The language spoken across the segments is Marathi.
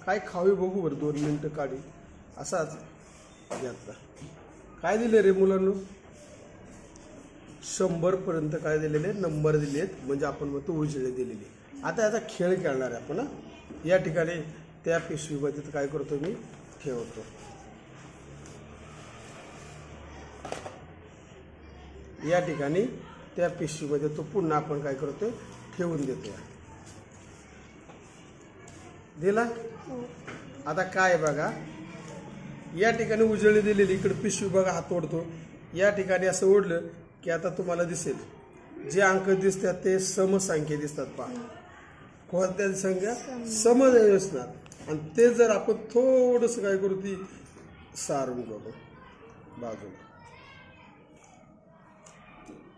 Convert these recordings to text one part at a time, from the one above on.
काय खावी बघू बरं, 2 मिनिटं काढी. असाच यातला काय दिले रे मुलांनो, 100 पर्यंत काय दिलेले नंबर दिलेत, म्हणजे आपण म्हणतो उजळे दिलेले. आता याचा खेळ खेळणार आहे आपण. या ठिकाणी त्या पिशवीमध्ये काय करतो मी, ठेवतो. या ठिकाणी त्या पिशवीमध्ये तो पुन्हा आपण काय करतोय, ठेवून देतो. दिला. आता काय बघा, या ठिकाणी उजळी दिलेली, इकडे पिशवी बघा हात ओढतो. या ठिकाणी असं ओढलं की आता तुम्हाला दिसेल जे अंक दिसतात ते समसंख्या दिसतात. पहा कोणत्या संख्या समजून असणार, आणि ते जर आपण थोडंसं काय करू, ती सारून बघू बाजूला.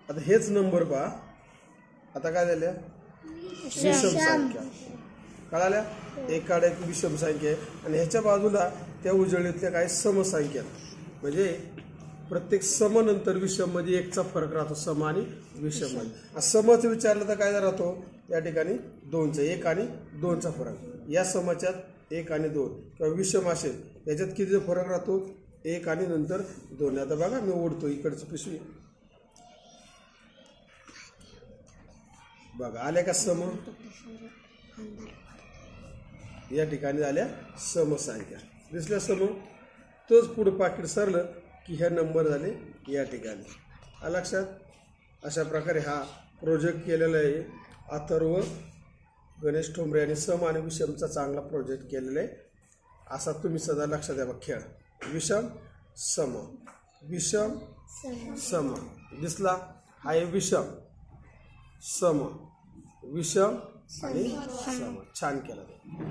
आता हेच नंबर पहा, आता काय झाल्या विषम संख्या कळाल्या. एकाड एक विषम संख्या आहे, आणि ह्याच्या बाजूला त्या उजळीतल्या काही समसंख्या, म्हणजे प्रत्येक समनंतर विषम मध्ये एकचा फरक राहतो. सम आणि विषम मध्ये समच विचारलं तर काय राहतो, या ठिकाणी 2चा 1 आणि 2चा फरक. या समच्यात 1 आणि 2, किंवा विषम असेल याच्यात किती फरक राहतो, 1 आणि नंतर 2. आता बघा मी ओढतो इकडची पिशवी, बघा आल्या का सम. या ठिकाणी झाल्या समसंख्या, दिसल्या सम. तोच पुढे पाकिट सरलं की ह्या नंबर झाले या ठिकाणी. लक्षात. अशा प्रकारे हा प्रोजेक्ट केलेला आहे अथर्व गणेश ठोंबरे यांनी. सम आणि विषमचा चांगला प्रोजेक्ट केलेला आहे. असा तुम्ही सदा लक्षात द्या. खेळ विषम सम, विषम सम. दिसला. हा आहे विषम सम, विषम आणि सम. छान केलं.